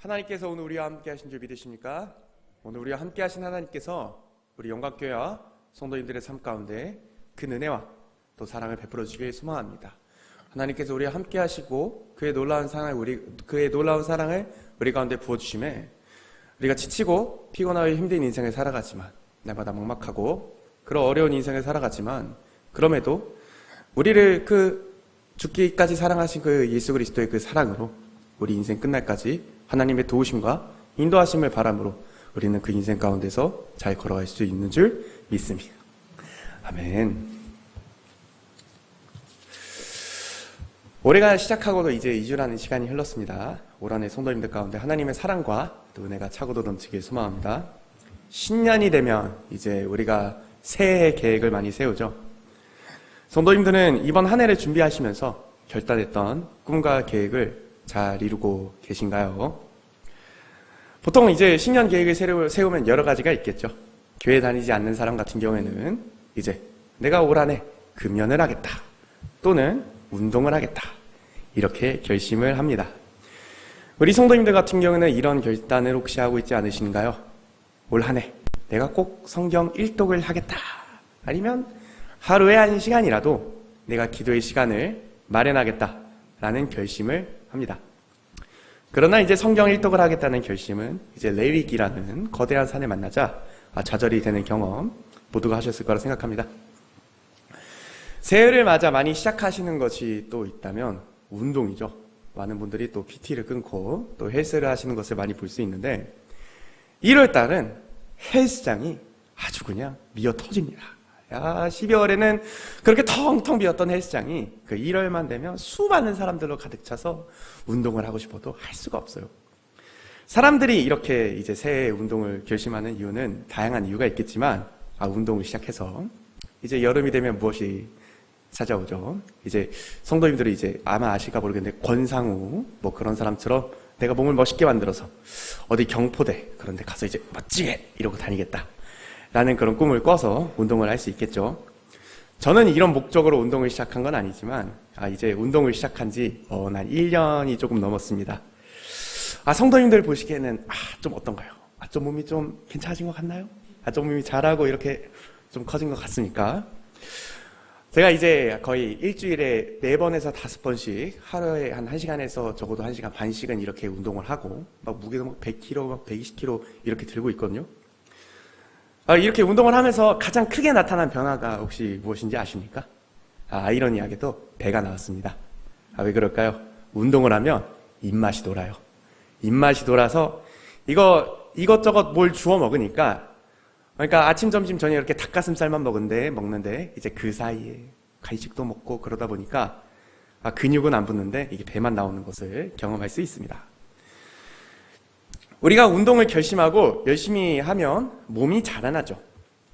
하나님께서 오늘 우리와 함께 하신 줄 믿으십니까? 오늘 우리와 함께 하신 하나님께서 우리 영광교회와 성도님들의 삶 가운데 그 은혜와 또 사랑을 베풀어 주시길 소망합니다. 하나님께서 우리와 함께 하시고 그의 놀라운 사랑을 우리 가운데 부어 주심에 우리가 지치고 피곤하고 힘든 인생을 살아가지만, 날마다 막막하고 그런 어려운 인생을 살아가지만, 그럼에도 우리를 그 죽기까지 사랑하신 그 예수 그리스도의 그 사랑으로 우리 인생 끝날까지 하나님의 도우심과 인도하심을 바람으로 우리는 그 인생 가운데서 잘 걸어갈 수 있는 줄 믿습니다. 아멘. 올해가 시작하고도 이제 2주라는 시간이 흘렀습니다. 올 한 해 성도님들 가운데 하나님의 사랑과 또 은혜가 차고도 넘치길 소망합니다. 신년이 되면 이제 우리가 새해 계획을 많이 세우죠. 성도님들은 이번 한 해를 준비하시면서 결단했던 꿈과 계획을 잘 이루고 계신가요? 보통 이제 신년 계획을 세우면 여러 가지가 있겠죠. 교회 다니지 않는 사람 같은 경우에는 이제 내가 올 한 해 금연을 하겠다, 또는 운동을 하겠다, 이렇게 결심을 합니다. 우리 성도님들 같은 경우는 이런 결단을 혹시 하고 있지 않으신가요? 올 한 해 내가 꼭 성경 1독을 하겠다, 아니면 하루에 1시간이라도 내가 기도의 시간을 마련하겠다라는 결심을 합니다. 그러나 이제 성경 1독을 하겠다는 결심은 이제 레위기라는 거대한 산을 만나자 좌절이 되는 경험 모두가 하셨을 거라 생각합니다. 새해를 맞아 많이 시작하시는 것이 또 있다면 운동이죠. 많은 분들이 또 PT를 끊고 또 헬스를 하시는 것을 많이 볼 수 있는데, 1월달은 헬스장이 아주 그냥 미어 터집니다. 12월에는 그렇게 텅텅 비었던 헬스장이 그 1월만 되면 수많은 사람들로 가득 차서 운동을 하고 싶어도 할 수가 없어요. 사람들이 이렇게 이제 새해 운동을 결심하는 이유는 다양한 이유가 있겠지만, 운동을 시작해서 이제 여름이 되면 무엇이 찾아오죠? 이제 성도님들이 이제 아마 아실까 모르겠는데, 권상우 뭐 그런 사람처럼 내가 몸을 멋있게 만들어서 어디 경포대 그런 데 가서 이제 멋지게 이러고 다니겠다 라는 그런 꿈을 꿔서 운동을 할 수 있겠죠. 저는 이런 목적으로 운동을 시작한 건 아니지만 이제 운동을 시작한 지 한 1년이 조금 넘었습니다. 성도님들 보시기에는 좀 어떤가요? 좀 몸이 좀 괜찮아진 것 같나요? 좀 몸이 자라고 이렇게 좀 커진 것 같습니까? 제가 이제 거의 일주일에 4번에서 5번씩 하루에 한 1시간에서 적어도 1시간 반씩은 이렇게 운동을 하고, 무게도 100kg, 120kg 이렇게 들고 있거든요. 이렇게 운동을 하면서 가장 크게 나타난 변화가 혹시 무엇인지 아십니까? 아이러니하게도 배가 나왔습니다. 왜 그럴까요? 운동을 하면 입맛이 돌아요. 입맛이 돌아서 이것저것 뭘 주워 먹으니까, 그러니까 아침, 점심, 저녁 이렇게 닭가슴살만 먹는데 이제 그 사이에 간식도 먹고 그러다 보니까 근육은 안 붙는데 이게 배만 나오는 것을 경험할 수 있습니다. 우리가 운동을 결심하고 열심히 하면 몸이 자라나죠.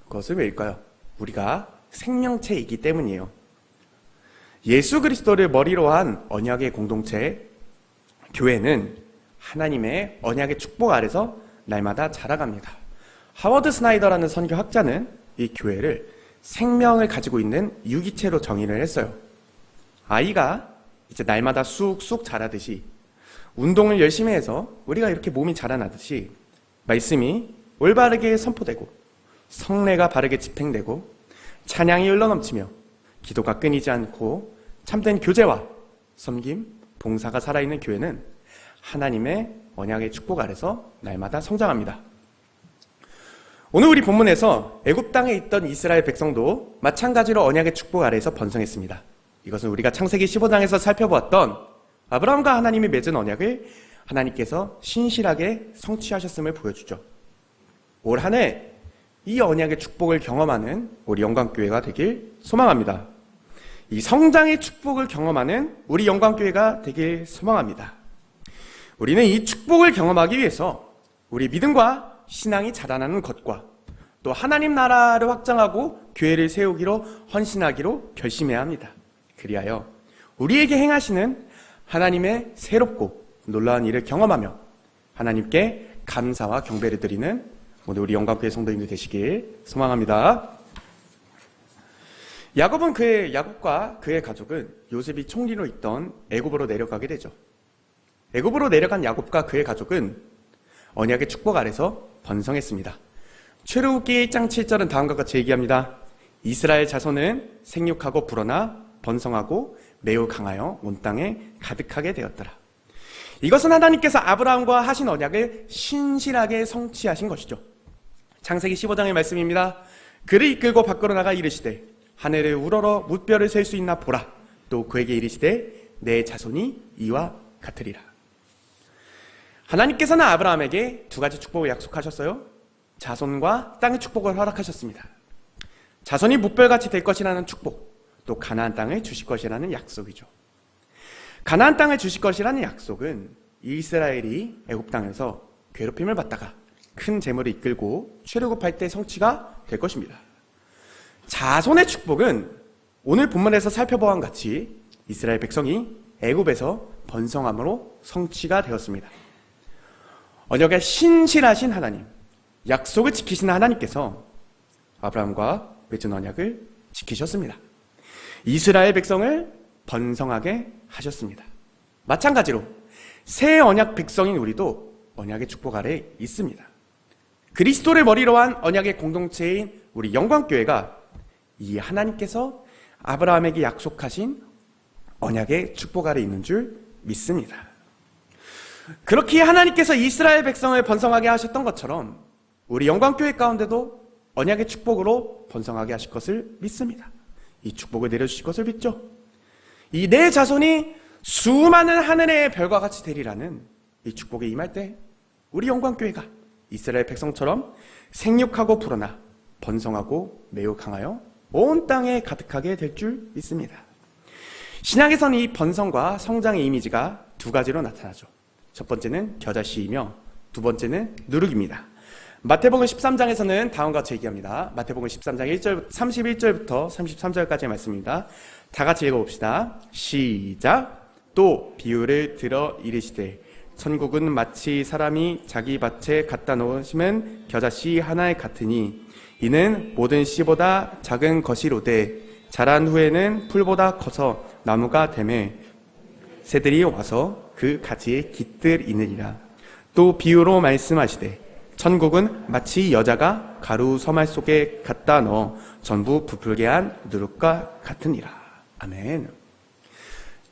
그것은 왜일까요? 우리가 생명체이기 때문이에요. 예수 그리스도를 머리로 한 언약의 공동체 교회는 하나님의 언약의 축복 아래서 날마다 자라갑니다. 하워드 스나이더라는 선교학자는 이 교회를 생명을 가지고 있는 유기체로 정의를 했어요. 아이가 이제 날마다 쑥쑥 자라듯이, 운동을 열심히 해서 우리가 이렇게 몸이 자라나듯이 말씀이 올바르게 선포되고 성례가 바르게 집행되고 찬양이 흘러넘치며 기도가 끊이지 않고 참된 교제와 섬김, 봉사가 살아있는 교회는 하나님의 언약의 축복 아래서 날마다 성장합니다. 오늘 우리 본문에서 애굽 땅에 있던 이스라엘 백성도 마찬가지로 언약의 축복 아래에서 번성했습니다. 이것은 우리가 창세기 15장에서 살펴보았던 아브라함과 하나님이 맺은 언약을 하나님께서 신실하게 성취하셨음을 보여주죠. 올 한 해 이 언약의 축복을 경험하는 우리 영광교회가 되길 소망합니다. 이 성장의 축복을 경험하는 우리 영광교회가 되길 소망합니다. 우리는 이 축복을 경험하기 위해서 우리 믿음과 신앙이 자라나는 것과 또 하나님 나라를 확장하고 교회를 세우기로 헌신하기로 결심해야 합니다. 그리하여 우리에게 행하시는 하나님의 새롭고 놀라운 일을 경험하며 하나님께 감사와 경배를 드리는 오늘 우리 영광교회 성도님들 되시길 소망합니다. 야곱과 그의 가족은 요셉이 총리로 있던 애굽으로 내려가게 되죠. 애굽으로 내려간 야곱과 그의 가족은 언약의 축복 아래서 번성했습니다. 출애굽기 1장 7절은 다음과 같이 얘기합니다. 이스라엘 자손은 생육하고 불어나 번성하고 매우 강하여 온 땅에 가득하게 되었더라. 이것은 하나님께서 아브라함과 하신 언약을 신실하게 성취하신 것이죠. 창세기 15장의 말씀입니다. 그를 이끌고 밖으로 나가 이르시되 하늘을 우러러 뭇별을 셀 수 있나 보라. 또 그에게 이르시되 내 자손이 이와 같으리라. 하나님께서는 아브라함에게 두 가지 축복을 약속하셨어요. 자손과 땅의 축복을 허락하셨습니다. 자손이 뭇별같이 될 것이라는 축복, 또 가나안 땅을 주실 것이라는 약속이죠. 가나안 땅을 주실 것이라는 약속은 이스라엘이 애굽 땅에서 괴롭힘을 받다가 큰 재물을 이끌고 출애굽할 때 성취가 될 것입니다. 자손의 축복은 오늘 본문에서 살펴보아온 같이 이스라엘 백성이 애굽에서 번성함으로 성취가 되었습니다. 언약에 신실하신 하나님, 약속을 지키신 하나님께서 아브라함과 맺은 언약을 지키셨습니다. 이스라엘 백성을 번성하게 하셨습니다. 마찬가지로 새 언약 백성인 우리도 언약의 축복 아래 있습니다. 그리스도를 머리로 한 언약의 공동체인 우리 영광교회가 이 하나님께서 아브라함에게 약속하신 언약의 축복 아래 있는 줄 믿습니다. 그렇게 하나님께서 이스라엘 백성을 번성하게 하셨던 것처럼 우리 영광교회 가운데도 언약의 축복으로 번성하게 하실 것을 믿습니다. 이 축복을 내려주실 것을 믿죠. 이 내 자손이 수많은 하늘의 별과 같이 되리라는 이 축복에 임할 때 우리 영광교회가 이스라엘 백성처럼 생육하고 불어나 번성하고 매우 강하여 온 땅에 가득하게 될 줄 믿습니다. 신약에서는 이 번성과 성장의 이미지가 두 가지로 나타나죠. 첫 번째는 겨자씨이며 두 번째는 누룩입니다. 마태복음 13장에서는 다음과 같이 얘기합니다. 마태복음 13장 31절부터 33절까지의 말씀입니다. 다 같이 읽어봅시다. 시작. 또 비유를 들어 이르시되 천국은 마치 사람이 자기 밭에 갖다 놓으시면 겨자씨 하나에 같으니 이는 모든 씨보다 작은 것이로되 자란 후에는 풀보다 커서 나무가 되매 새들이 와서 그 가지에 깃들이느니라. 또 비유로 말씀하시되 천국은 마치 여자가 가루 서말 속에 갖다 넣어 전부 부풀게 한 누룩과 같으니라. 아멘.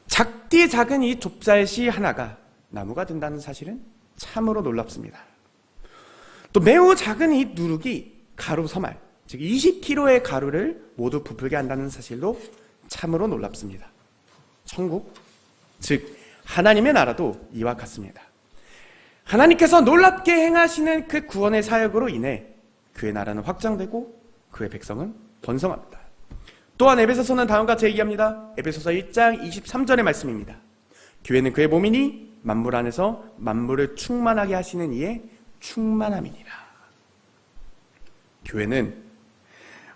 작디 작은 이 좁쌀씨 하나가 나무가 된다는 사실은 참으로 놀랍습니다. 또 매우 작은 이 누룩이 가루 서말, 즉 20kg의 가루를 모두 부풀게 한다는 사실도 참으로 놀랍습니다. 천국, 즉 하나님의 나라도 이와 같습니다. 하나님께서 놀랍게 행하시는 그 구원의 사역으로 인해 그의 나라는 확장되고 그의 백성은 번성합니다. 또한 에베소서는 다음과 같이 얘기합니다. 에베소서 1장 23절의 말씀입니다. 교회는 그의 몸이니 만물 안에서 만물을 충만하게 하시는 이의 충만함이니라. 교회는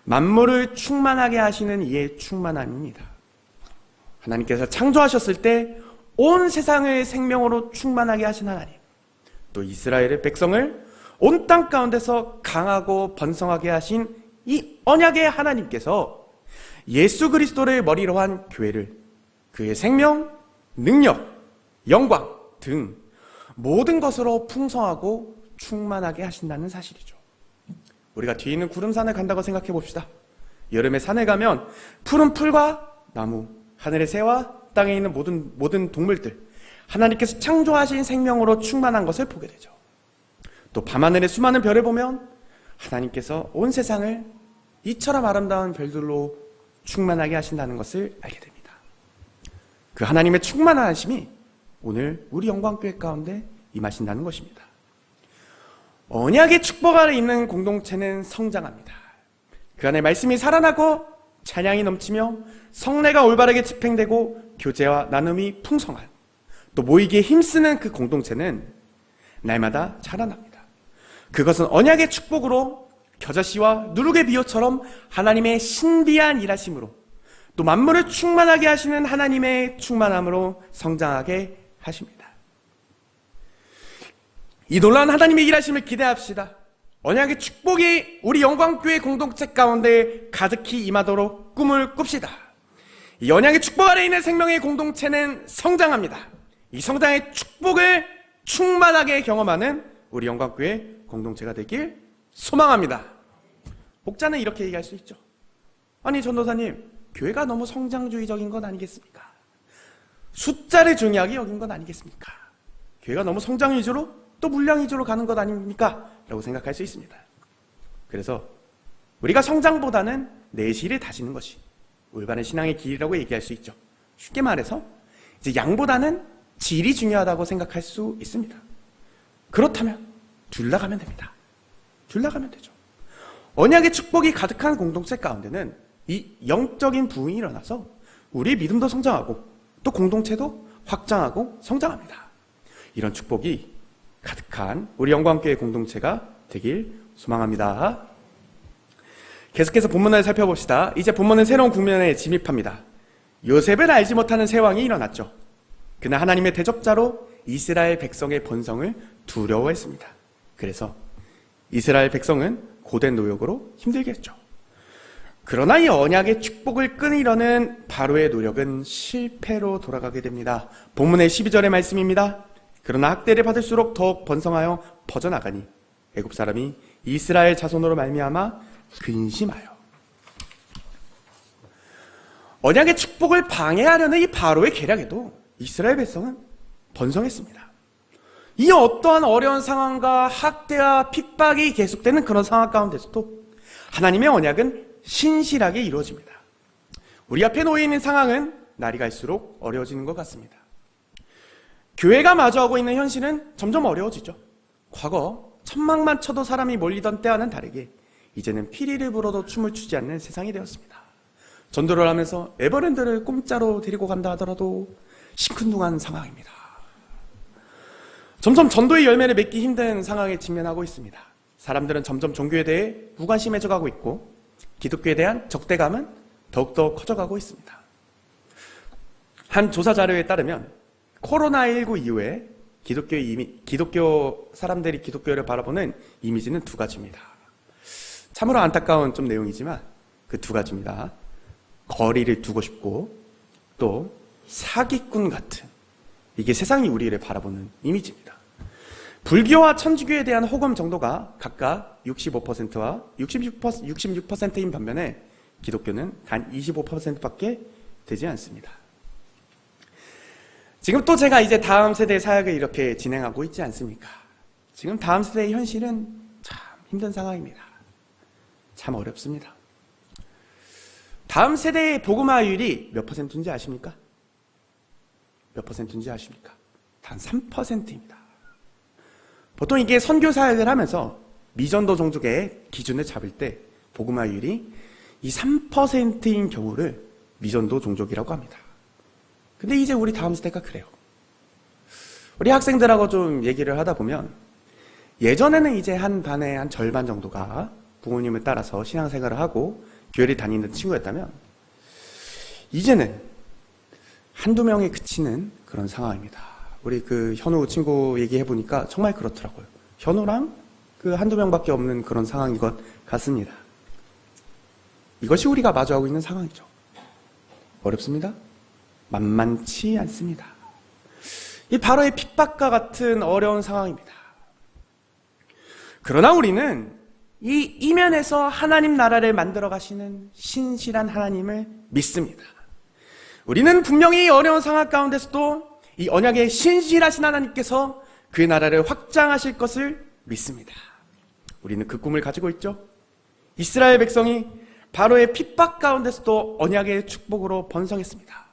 만물을 충만하게 하시는 이의 충만함입니다. 하나님께서 창조하셨을 때 온 세상을 생명으로 충만하게 하신 하나님, 또 이스라엘의 백성을 온 땅 가운데서 강하고 번성하게 하신 이 언약의 하나님께서 예수 그리스도를 머리로 한 교회를 그의 생명, 능력, 영광 등 모든 것으로 풍성하고 충만하게 하신다는 사실이죠. 우리가 뒤에 있는 구름산을 간다고 생각해 봅시다. 여름에 산에 가면 푸른 풀과 나무, 하늘의 새와 땅에 있는 모든 동물들, 하나님께서 창조하신 생명으로 충만한 것을 보게 되죠. 또 밤하늘의 수많은 별을 보면 하나님께서 온 세상을 이처럼 아름다운 별들로 충만하게 하신다는 것을 알게 됩니다. 그 하나님의 충만하심이 오늘 우리 영광교회 가운데 임하신다는 것입니다. 언약의 축복 아래 있는 공동체는 성장합니다. 그 안에 말씀이 살아나고 찬양이 넘치며 성례가 올바르게 집행되고 교제와 나눔이 풍성한, 또 모이기에 힘쓰는 그 공동체는 날마다 자라납니다. 그것은 언약의 축복으로 겨자씨와 누룩의 비유처럼 하나님의 신비한 일하심으로, 또 만물을 충만하게 하시는 하나님의 충만함으로 성장하게 하십니다. 이 놀라운 하나님의 일하심을 기대합시다. 언약의 축복이 우리 영광교회 공동체 가운데 가득히 임하도록 꿈을 꿉시다. 이 언약의 축복 아래 있는 생명의 공동체는 성장합니다. 이 성장의 축복을 충만하게 경험하는 우리 영광교회 공동체가 되길 소망합니다. 목자는 이렇게 얘기할 수 있죠. 아니 전도사님, 교회가 너무 성장주의적인 건 아니겠습니까? 숫자를 중요하게 여긴 건 아니겠습니까? 교회가 너무 성장 위주로 또 물량 위주로 가는 것 아닙니까? 라고 생각할 수 있습니다. 그래서 우리가 성장보다는 내실을 다지는 것이 올바른 신앙의 길이라고 얘기할 수 있죠. 쉽게 말해서 이제 양보다는 질이 중요하다고 생각할 수 있습니다. 그렇다면 둘 다 가면 됩니다. 둘 다 가면 되죠. 언약의 축복이 가득한 공동체 가운데는 이 영적인 부흥이 일어나서 우리의 믿음도 성장하고 또 공동체도 확장하고 성장합니다. 이런 축복이 가득한 우리 영광교회 공동체가 되길 소망합니다. 계속해서 본문을 살펴봅시다. 이제 본문은 새로운 국면에 진입합니다. 요셉을 알지 못하는 새 왕이 일어났죠. 그는 하나님의 대적자로 이스라엘 백성의 번성을 두려워했습니다. 그래서 이스라엘 백성은 고된 노역으로 힘들게 했죠. 그러나 이 언약의 축복을 끊으려는 바로의 노력은 실패로 돌아가게 됩니다. 본문의 12절의 말씀입니다. 그러나 학대를 받을수록 더욱 번성하여 퍼져나가니 애굽 사람이 이스라엘 자손으로 말미암아 근심하여. 언약의 축복을 방해하려는 이 바로의 계략에도 이스라엘 백성은 번성했습니다. 이 어떠한 어려운 상황과 학대와 핍박이 계속되는 그런 상황 가운데서도 하나님의 언약은 신실하게 이루어집니다. 우리 앞에 놓여 있는 상황은 날이 갈수록 어려워지는 것 같습니다. 교회가 마주하고 있는 현실은 점점 어려워지죠. 과거 천막만 쳐도 사람이 몰리던 때와는 다르게 이제는 피리를 불어도 춤을 추지 않는 세상이 되었습니다. 전도를 하면서 에버랜드를 공짜로 데리고 간다 하더라도 시큰둥한 상황입니다. 점점 전도의 열매를 맺기 힘든 상황에 직면하고 있습니다. 사람들은 점점 종교에 대해 무관심해져 가고 있고 기독교에 대한 적대감은 더욱더 커져가고 있습니다. 한 조사 자료에 따르면 코로나19 이후에 기독교 사람들이 기독교를 바라보는 이미지는 두 가지입니다. 참으로 안타까운 좀 내용이지만 그 두 가지입니다. 거리를 두고 싶고 또 사기꾼 같은, 이게 세상이 우리를 바라보는 이미지입니다. 불교와 천주교에 대한 호감 정도가 각각 65%와 66%인 반면에 기독교는 단 25%밖에 되지 않습니다. 지금 또 제가 이제 다음 세대의 사역을 이렇게 진행하고 있지 않습니까? 지금 다음 세대의 현실은 참 힘든 상황입니다. 참 어렵습니다. 다음 세대의 복음화율이 몇 퍼센트인지 아십니까? 몇 퍼센트인지 아십니까? 단 3%입니다. 보통 이게 선교 사역을 하면서 미전도 종족의 기준을 잡을 때 복음화율이 이 3%인 경우를 미전도 종족이라고 합니다. 근데 이제 우리 다음 세대가 그래요. 우리 학생들하고 좀 얘기를 하다 보면 예전에는 이제 한 반의 한 절반 정도가 부모님을 따라서 신앙생활을 하고 교회를 다니는 친구였다면 이제는 한두 명에 그치는 그런 상황입니다. 우리 그 현우 친구 얘기해보니까 정말 그렇더라고요. 현우랑 그 한두 명밖에 없는 그런 상황인 것 같습니다. 이것이 우리가 마주하고 있는 상황이죠. 어렵습니다. 만만치 않습니다. 이 바로의 핍박과 같은 어려운 상황입니다. 그러나 우리는 이 이면에서 하나님 나라를 만들어 가시는 신실한 하나님을 믿습니다. 우리는 분명히 어려운 상황 가운데서도 이 언약의 신실하신 하나님께서 그 나라를 확장하실 것을 믿습니다. 우리는 그 꿈을 가지고 있죠. 이스라엘 백성이 바로의 핍박 가운데서도 언약의 축복으로 번성했습니다.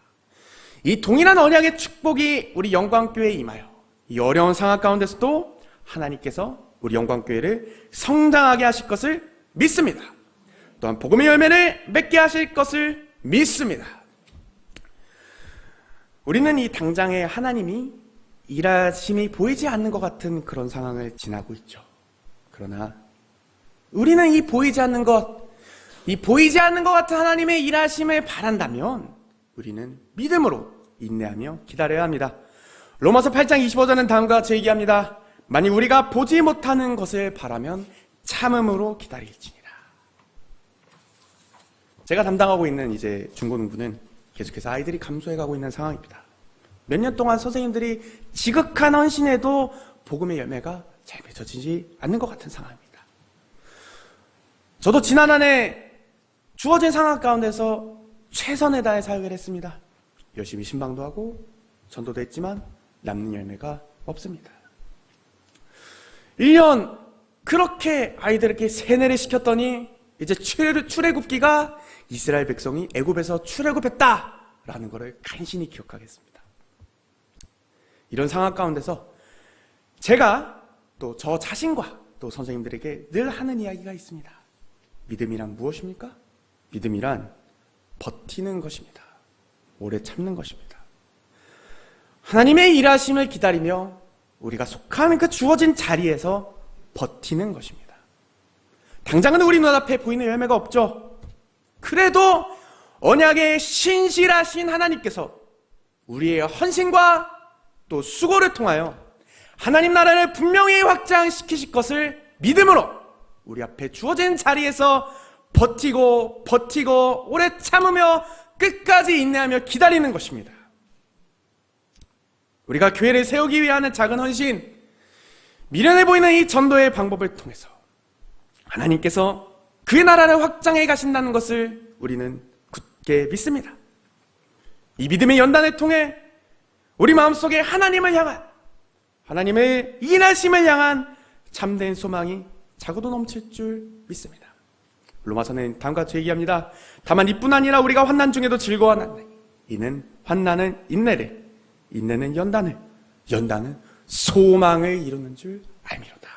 이 동일한 언약의 축복이 우리 영광교회에 임하여 이 어려운 상황 가운데서도 하나님께서 우리 영광교회를 성장하게 하실 것을 믿습니다. 또한 복음의 열매를 맺게 하실 것을 믿습니다. 우리는 이 당장에 하나님이 일하심이 보이지 않는 것 같은 그런 상황을 지나고 있죠. 그러나 우리는 이 보이지 않는 것 같은 하나님의 일하심을 바란다면 우리는 믿음으로 인내하며 기다려야 합니다. 로마서 8장 25절은 다음과 같이 얘기합니다. 만일 우리가 보지 못하는 것을 바라면 참음으로 기다릴지니라. 제가 담당하고 있는 이제 중고등부는 계속해서 아이들이 감소해가고 있는 상황입니다. 몇 년 동안 선생님들이 지극한 헌신에도 복음의 열매가 잘 맺어지지 않는 것 같은 상황입니다. 저도 지난 한 해 주어진 상황 가운데서 최선을 다해 사역을 했습니다. 열심히 신방도 하고 전도도 했지만 남는 열매가 없습니다. 1년 그렇게 아이들에게 세뇌를 시켰더니 이제 출애굽기가 이스라엘 백성이 애굽에서 출애굽했다라는 것을 간신히 기억하겠습니다. 이런 상황 가운데서 제가 또 저 자신과 또 선생님들에게 늘 하는 이야기가 있습니다. 믿음이란 무엇입니까? 믿음이란 버티는 것입니다. 오래 참는 것입니다. 하나님의 일하심을 기다리며 우리가 속한 그 주어진 자리에서 버티는 것입니다. 당장은 우리 눈앞에 보이는 열매가 없죠. 그래도 언약의 신실하신 하나님께서 우리의 헌신과 또 수고를 통하여 하나님 나라를 분명히 확장시키실 것을 믿음으로 우리 앞에 주어진 자리에서 버티고 오래 참으며 끝까지 인내하며 기다리는 것입니다. 우리가 교회를 세우기 위한 작은 헌신, 미련해 보이는 이 전도의 방법을 통해서 하나님께서 그의 나라를 확장해 가신다는 것을 우리는 굳게 믿습니다. 이 믿음의 연단을 통해 우리 마음속에 하나님을 향한, 하나님의 인하심을 향한 참된 소망이 자고도 넘칠 줄 믿습니다. 로마서는 다음과 같이 얘기합니다. 다만 이뿐 아니라 우리가 환난 중에도 즐거워하나니 이는 환난은 인내를, 인내는 연단을, 연단은 소망을 이루는 줄 알미로다.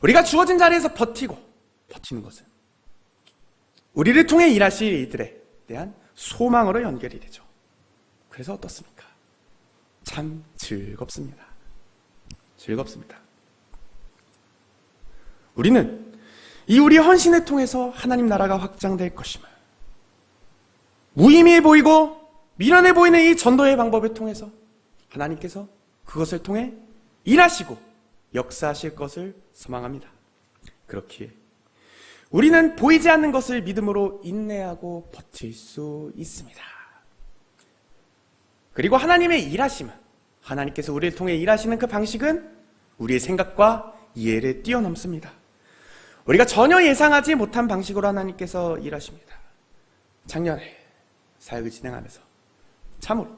우리가 주어진 자리에서 버티는 것은 우리를 통해 일하실 이들에 대한 소망으로 연결이 되죠. 그래서 어떻습니까? 참 즐겁습니다. 즐겁습니다. 우리는 이 우리 헌신을 통해서 하나님 나라가 확장될 것임을, 무의미해 보이고 미련해 보이는 이 전도의 방법을 통해서 하나님께서 그것을 통해 일하시고 역사하실 것을 소망합니다. 그렇기에 우리는 보이지 않는 것을 믿음으로 인내하고 버틸 수 있습니다. 그리고 하나님의 일하심은, 하나님께서 우리를 통해 일하시는 그 방식은 우리의 생각과 이해를 뛰어넘습니다. 우리가 전혀 예상하지 못한 방식으로 하나님께서 일하십니다. 작년에 사역을 진행하면서 참으로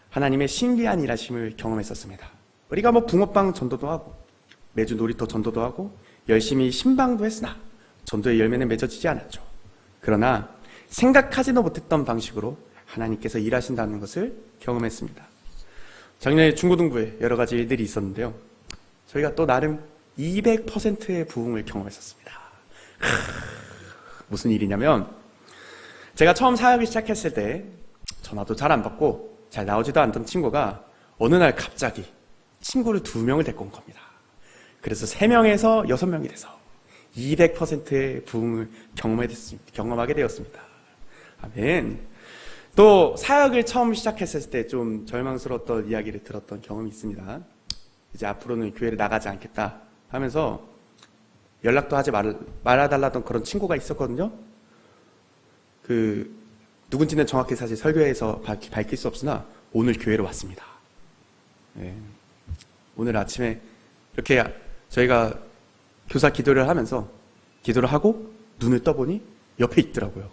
하나님의 신비한 일하심을 경험했었습니다. 우리가 붕어빵 전도도 하고 매주 놀이터 전도도 하고 열심히 신방도 했으나 전도의 열매는 맺어지지 않았죠. 그러나 생각하지도 못했던 방식으로 하나님께서 일하신다는 것을 경험했습니다. 작년에 중고등부에 여러 가지 일들이 있었는데요. 저희가 또 나름 200%의 부흥을 경험했었습니다. 무슨 일이냐면, 제가 처음 사역을 시작했을 때 전화도 잘 안 받고 잘 나오지도 않던 친구가 어느 날 갑자기 친구를 2명을 데리고 온 겁니다. 그래서 3명에서 6명이 돼서 200%의 부흥을 경험하게 되었습니다. 아멘. 또 사역을 처음 시작했을 때 좀 절망스러웠던 이야기를 들었던 경험이 있습니다. 이제 앞으로는 교회를 나가지 않겠다 하면서 연락도 하지 말아달라던 그런 친구가 있었거든요. 누군지는 정확히 사실 설교에서 밝힐 수 없으나 오늘 교회로 왔습니다. 네. 오늘 아침에 이렇게 저희가 교사 기도를 하면서 기도를 하고 눈을 떠보니 옆에 있더라고요.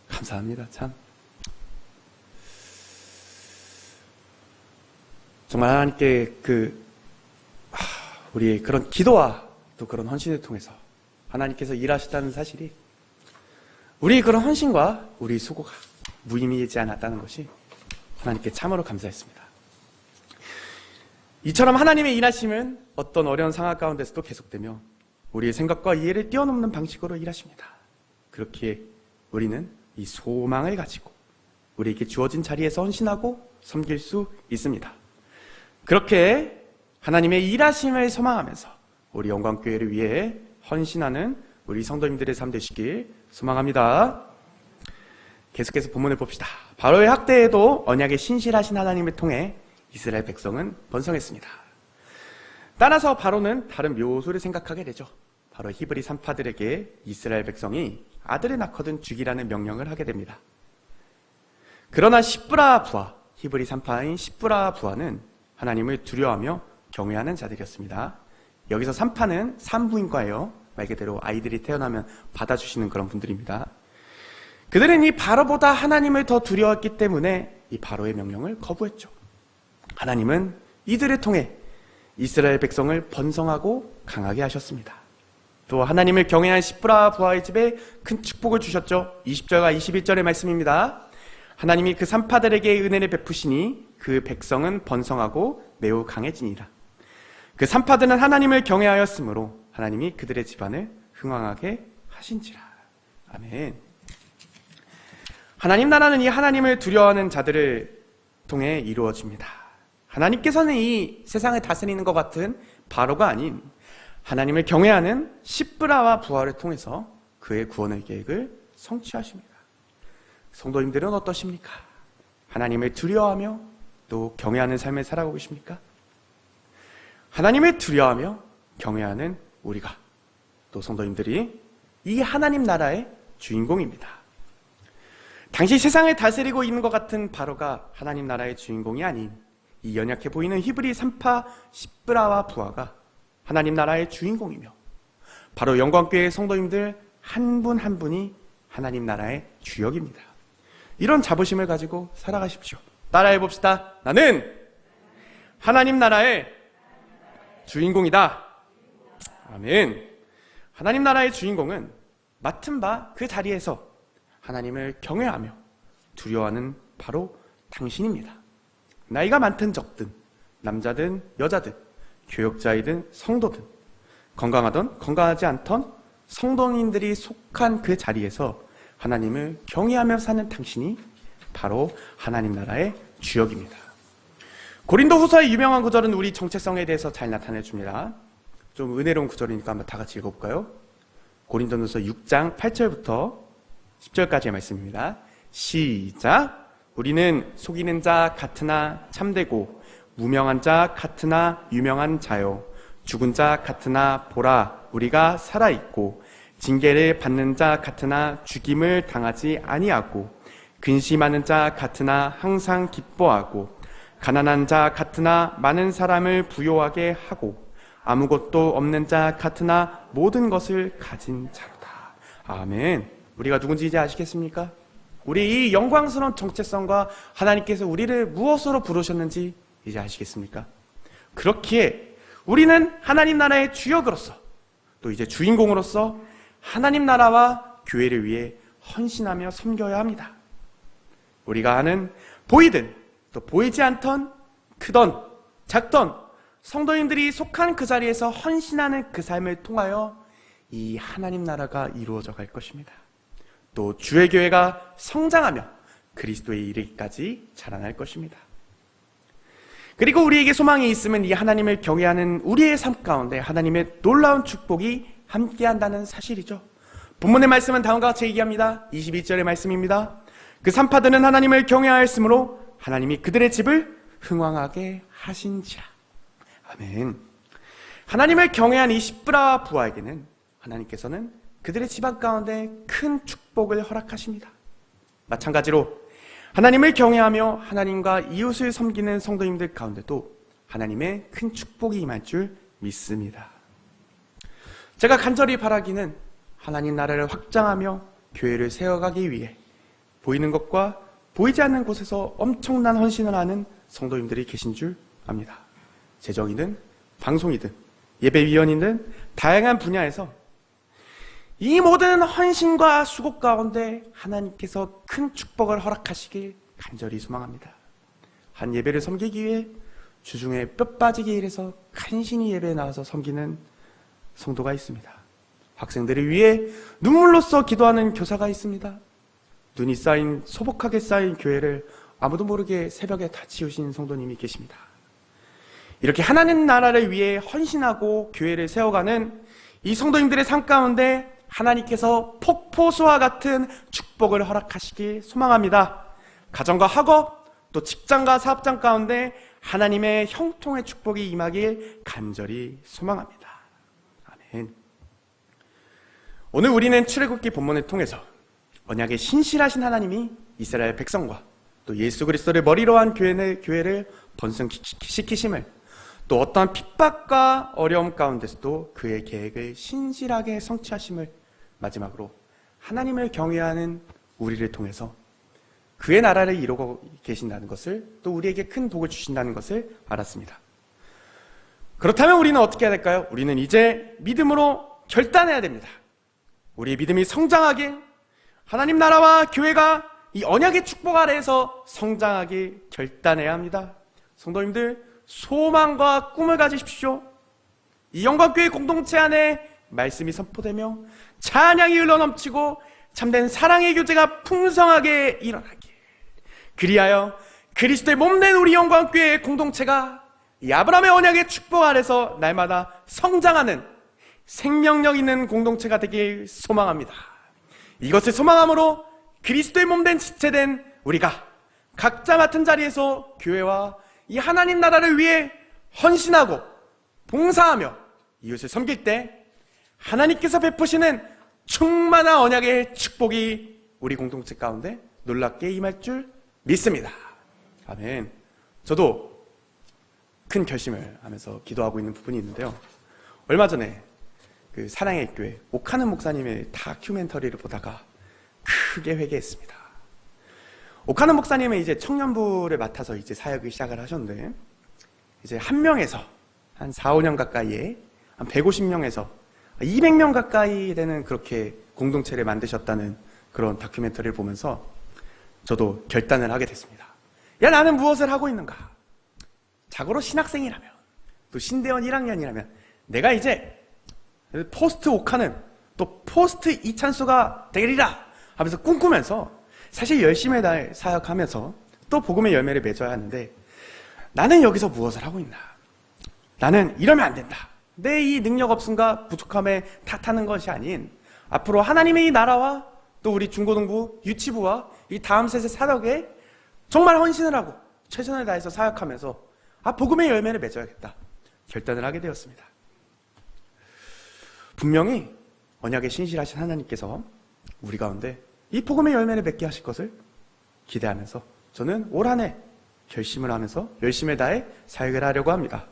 감사합니다. 참 정말 하나님께 우리의 그런 기도와 또 그런 헌신을 통해서 하나님께서 일하셨다는 사실이, 우리의 그런 헌신과 우리의 수고가 무의미하지 않았다는 것이 하나님께 참으로 감사했습니다. 이처럼 하나님의 일하심은 어떤 어려운 상황 가운데서도 계속되며 우리의 생각과 이해를 뛰어넘는 방식으로 일하십니다. 그렇기에 우리는 이 소망을 가지고 우리에게 주어진 자리에서 헌신하고 섬길 수 있습니다. 그렇게 하나님의 일하심을 소망하면서 우리 영광교회를 위해 헌신하는 우리 성도님들의 삶 되시길 소망합니다. 계속해서 본문을 봅시다. 바로의 학대에도 언약에 신실하신 하나님을 통해 이스라엘 백성은 번성했습니다. 따라서 바로는 다른 묘소를 생각하게 되죠. 바로 히브리 산파들에게 이스라엘 백성이 아들을 낳거든 죽이라는 명령을 하게 됩니다. 그러나 시브라 부하, 히브리 산파인 시브라 부하는 하나님을 두려워하며 경외하는 자들이었습니다. 여기서 산파는 산부인과예요. 말 그대로 아이들이 태어나면 받아주시는 그런 분들입니다. 그들은 이 바로보다 하나님을 더 두려웠기 때문에 이 바로의 명령을 거부했죠. 하나님은 이들을 통해 이스라엘 백성을 번성하고 강하게 하셨습니다. 또 하나님을 경외한 시브라 부하의 집에 큰 축복을 주셨죠. 20절과 21절의 말씀입니다. 하나님이 그 산파들에게 은혜를 베푸시니 그 백성은 번성하고 매우 강해지니라. 그 산파들은 하나님을 경외하였으므로 하나님이 그들의 집안을 흥왕하게 하신지라. 아멘. 하나님 나라는 이 하나님을 두려워하는 자들을 통해 이루어집니다. 하나님께서는 이 세상을 다스리는 것 같은 바로가 아닌 하나님을 경외하는 시브라와 부하를 통해서 그의 구원의 계획을 성취하십니다. 성도님들은 어떠십니까? 하나님을 두려워하며 또 경외하는 삶을 살아가고 계십니까? 하나님을 두려워하며 경외하는 우리가, 또 성도님들이 이 하나님 나라의 주인공입니다. 당시 세상을 다스리고 있는 것 같은 바로가 하나님 나라의 주인공이 아닌 이 연약해 보이는 히브리 산파 시브라와 부하가 하나님 나라의 주인공이며, 바로 영광교회 성도님들 한 분 한 분이 하나님 나라의 주역입니다. 이런 자부심을 가지고 살아가십시오. 따라해 봅시다. 나는 하나님 나라의 주인공이다. 아멘. 하나님 나라의 주인공은 맡은 바 그 자리에서 하나님을 경외하며 두려워하는 바로 당신입니다. 나이가 많든 적든, 남자든 여자든, 교역자이든 성도든, 건강하든 건강하지 않던 성도님들이 속한 그 자리에서 하나님을 경외하며 사는 당신이 바로 하나님 나라의 주역입니다. 고린도 후서의 유명한 구절은 우리 정체성에 대해서 잘 나타내 줍니다. 좀 은혜로운 구절이니까 한번 다 같이 읽어볼까요? 고린도전서 6장 8절부터 10절까지의 말씀입니다. 시작! 우리는 속이는 자 같으나 참되고 무명한 자 같으나 유명한 자요, 죽은 자 같으나 보라 우리가 살아있고, 징계를 받는 자 같으나 죽임을 당하지 아니하고, 근심하는 자 같으나 항상 기뻐하고, 가난한 자 같으나 많은 사람을 부요하게 하고, 아무것도 없는 자 같으나 모든 것을 가진 자로다. 아멘. 우리가 누군지 이제 아시겠습니까? 우리 이 영광스러운 정체성과 하나님께서 우리를 무엇으로 부르셨는지 이제 아시겠습니까? 그렇기에 우리는 하나님 나라의 주역으로서, 또 이제 주인공으로서 하나님 나라와 교회를 위해 헌신하며 섬겨야 합니다. 우리가 하는 보이든 또 보이지 않던, 크던 작던 성도님들이 속한 그 자리에서 헌신하는 그 삶을 통하여 이 하나님 나라가 이루어져 갈 것입니다. 또 주의 교회가 성장하며 그리스도에 이르기까지 자라날 것입니다. 그리고 우리에게 소망이 있으면 이 하나님을 경외하는 우리의 삶 가운데 하나님의 놀라운 축복이 함께한다는 사실이죠. 본문의 말씀은 다음과 같이 얘기합니다. 22절의 말씀입니다. 그 산파들은 하나님을 경외하였으므로 하나님이 그들의 집을 흥왕하게 하신지라. 아멘. 하나님을 경외한 이 시브라 부하에게는 하나님께서는 그들의 집안 가운데 큰 축복을 허락하십니다. 마찬가지로 하나님을 경외하며 하나님과 이웃을 섬기는 성도님들 가운데도 하나님의 큰 축복이 임할 줄 믿습니다. 제가 간절히 바라기는 하나님 나라를 확장하며 교회를 세워가기 위해 보이는 것과 보이지 않는 곳에서 엄청난 헌신을 하는 성도님들이 계신 줄 압니다. 재정이든 방송이든 예배위원이든 다양한 분야에서 이 모든 헌신과 수고 가운데 하나님께서 큰 축복을 허락하시길 간절히 소망합니다. 한 예배를 섬기기 위해 주중에 뼈 빠지게 일해서 간신히 예배에 나와서 섬기는 성도가 있습니다. 학생들을 위해 눈물로써 기도하는 교사가 있습니다. 눈이 쌓인, 소복하게 쌓인 교회를 아무도 모르게 새벽에 다 치우신 성도님이 계십니다. 이렇게 하나님 나라를 위해 헌신하고 교회를 세워가는 이 성도님들의 삶 가운데 하나님께서 폭포수와 같은 축복을 허락하시길 소망합니다. 가정과 학업, 또 직장과 사업장 가운데 하나님의 형통의 축복이 임하길 간절히 소망합니다. 아멘. 오늘 우리는 출애굽기 본문을 통해서 언약의 신실하신 하나님이 이스라엘 백성과 또 예수 그리스도를 머리로 한 교회를 번성시키심을, 또 어떠한 핍박과 어려움 가운데서도 그의 계획을 신실하게 성취하심을, 마지막으로 하나님을 경외하는 우리를 통해서 그의 나라를 이루고 계신다는 것을, 또 우리에게 큰 복을 주신다는 것을 알았습니다. 그렇다면 우리는 어떻게 해야 될까요? 우리는 이제 믿음으로 결단해야 됩니다. 우리의 믿음이 성장하길, 하나님 나라와 교회가 이 언약의 축복 아래에서 성장하길 결단해야 합니다. 성도님들, 소망과 꿈을 가지십시오. 이 영광교회 공동체 안에 말씀이 선포되며 찬양이 흘러넘치고 참된 사랑의 교제가 풍성하게 일어나길, 그리하여 그리스도의 몸된 우리 영광교회 공동체가 이 아브라함의 언약의 축복 아래서 날마다 성장하는 생명력 있는 공동체가 되길 소망합니다. 이것을 소망함으로 그리스도의 몸된 지체된 우리가 각자 맡은 자리에서 교회와 이 하나님 나라를 위해 헌신하고 봉사하며 이웃을 섬길 때 하나님께서 베푸시는 충만한 언약의 축복이 우리 공동체 가운데 놀랍게 임할 줄 믿습니다. 아멘. 저도 큰 결심을 하면서 기도하고 있는 부분이 있는데요. 얼마 전에 그 사랑의 교회 오카는 목사님의 다큐멘터리를 보다가 크게 회개했습니다. 오카는 목사님은 이제 청년부를 맡아서 이제 사역을 시작을 하셨는데, 이제 한 명에서 한 4, 5년 가까이에 한 150명에서 200명 가까이 되는 그렇게 공동체를 만드셨다는 그런 다큐멘터리를 보면서 저도 결단을 하게 됐습니다. 야, 나는 무엇을 하고 있는가? 자고로 신학생이라면, 또 신대원 1학년이라면 내가 이제 포스트 오카는 또 포스트 이찬수가 되리라 하면서 꿈꾸면서 사실 열심히 사역하면서 또 복음의 열매를 맺어야 하는데, 나는 여기서 무엇을 하고 있나? 나는 이러면 안 된다. 내 이 능력 없음과 부족함에 탓하는 것이 아닌, 앞으로 하나님의 이 나라와 또 우리 중고등부, 유치부와 이 다음 세대 사역에 정말 헌신을 하고 최선을 다해서 사역하면서 복음의 열매를 맺어야겠다 결단을 하게 되었습니다. 분명히 언약에 신실하신 하나님께서 우리 가운데 이 복음의 열매를 맺게 하실 것을 기대하면서 저는 올 한 해 결심을 하면서 열심히 다해 사역을 하려고 합니다.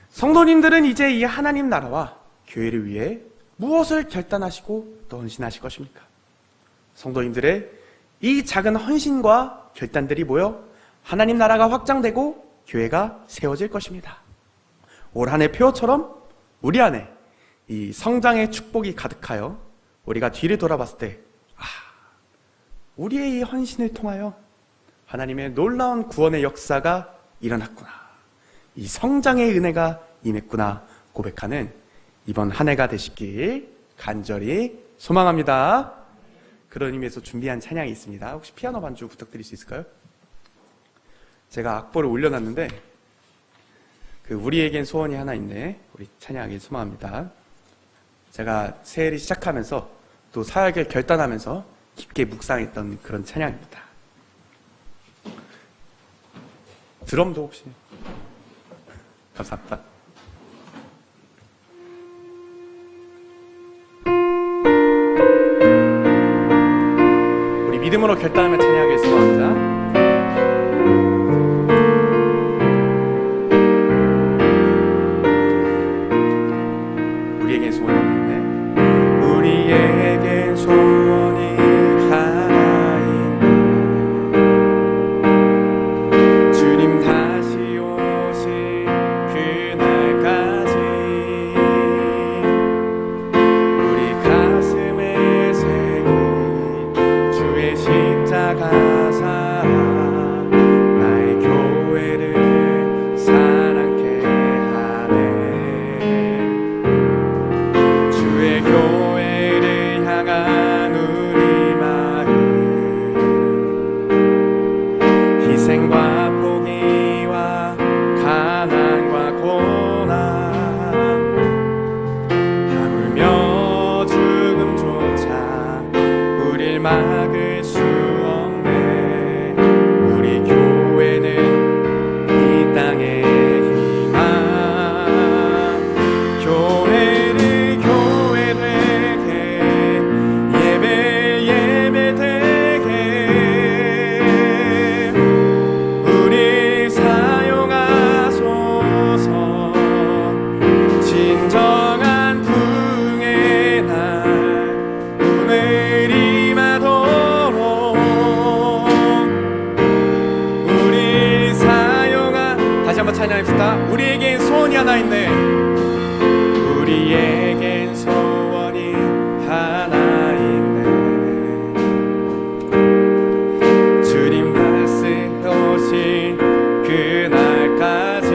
성도님들은 이제 이 하나님 나라와 교회를 위해 무엇을 결단하시고 또 헌신하실 것입니까? 성도님들의 이 작은 헌신과 결단들이 모여 하나님 나라가 확장되고 교회가 세워질 것입니다. 올 한 해 표어처럼 우리 안에 이 성장의 축복이 가득하여 우리가 뒤를 돌아봤을 때 우리의 이 헌신을 통하여 하나님의 놀라운 구원의 역사가 일어났구나, 이 성장의 은혜가 임했구나 고백하는 이번 한 해가 되시길 간절히 소망합니다. 그런 의미에서 준비한 찬양이 있습니다. 혹시 피아노 반주 부탁드릴 수 있을까요? 제가 악보를 올려놨는데 우리에겐 소원이 하나 있네, 우리 찬양하길 소망합니다. 제가 새해를 시작하면서 또 사역을 결단하면서 깊게 묵상했던 그런 찬양입니다. 드럼도 혹시? 감사합니다. 우리 믿음으로 결단하며 찬양하길 소망합니다. 우리에겐 소원이 있네. 우리에겐 소원이 하나 있네. 주님 다시 오실 그날까지 우리 가슴에 새긴 주의 십자가 사랑 나의 교회를 사랑케 하네. 주의 교회를 향한 우리 마음, 희생과 포기와 가난과 고난, 하물며 죽음조차 우릴 막을 수 없네. 우리 교회는 이 땅의 희망, 교회를 교회 되게 찬양합시다. 우리에겐 소원이 하나 있네. 우리에겐 소원이 하나 있네. 주님 다시 오실 그날까지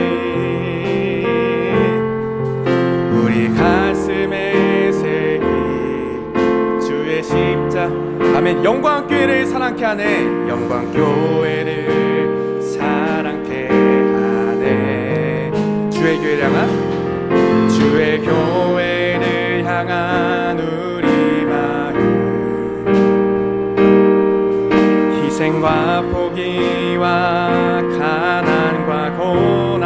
우리 가슴에 새긴 주의 십자. 아멘. 영광교회를 사랑케 하네. 영광교회를 사랑케 하네. 주의 교회를 향한, 주의 교회를 향한 우리 마음, 희생과 포기와 가난과 고난,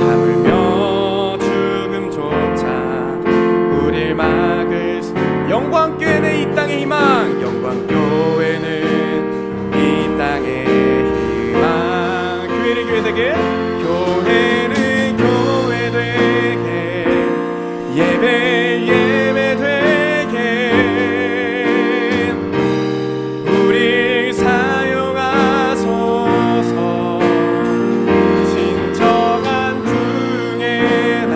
하물며 죽음조차 우릴 막을 영광교회는 이 땅의 희망. 영광교회는 이 땅의 희망. 교회를 교회되게, 교회는 교회되게, 예배 예배되게 우리 사용하소서. 진정한 부흥의 날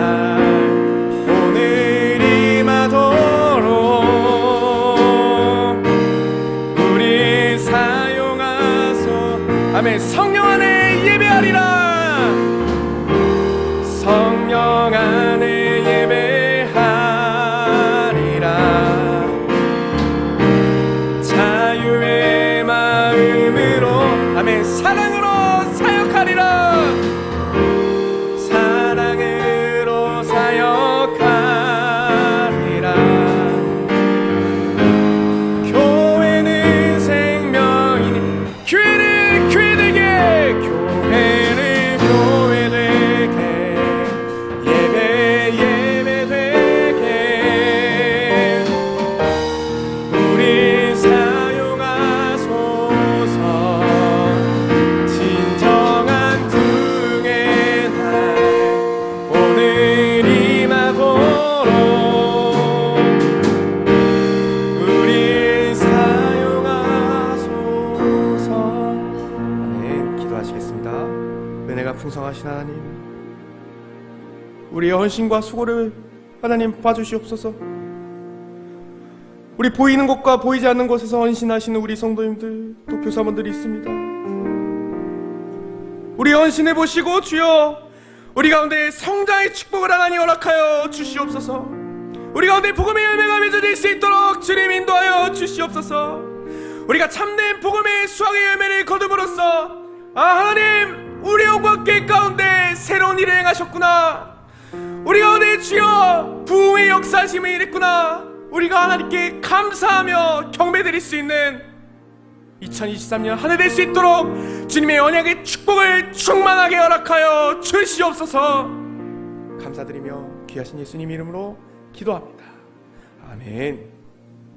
오늘 임하도록 우리 사용하소. 아멘. 성령 안에 예배하리라. 성령 안에 예배하리라. 자유의 마음으로, 아멘. 사랑으로 사역하리라. 사랑으로 사역하리라. 교회는 생명이니 교회를 교회되게, 교회를 교회되게, 예배 예배되게 우리 사용하소서. 진정한 부흥의 날 오늘 임하도록 우리 사용하소서. 아멘. 기도하시겠습니다. 은혜가 풍성하신 하나님, 우리의 헌신과 수고를 하나님 봐주시옵소서. 우리 보이는 곳과 보이지 않는 곳에서 헌신하시는 우리 성도님들, 또 교사분들이 있습니다. 우리 헌신해 보시고 주여 우리 가운데 성장의 축복을 하나님 허락하여 주시옵소서. 우리 가운데 복음의 열매가 맺어질 수 있도록 주님 인도하여 주시옵소서. 우리가 참된 복음의 수확의 열매를 거둠으로써 하나님 우리 영광길 가운데 새로운 일을 행하셨구나. 우리 가운데 주여 부흥의 역사하심을 일했구나. 우리가 하나님께 감사하며 경배드릴 수 있는 2023년 한 해 될 수 있도록 주님의 언약의 축복을 충만하게 허락하여 주시옵소서. 감사드리며 귀하신 예수님 이름으로 기도합니다. 아멘.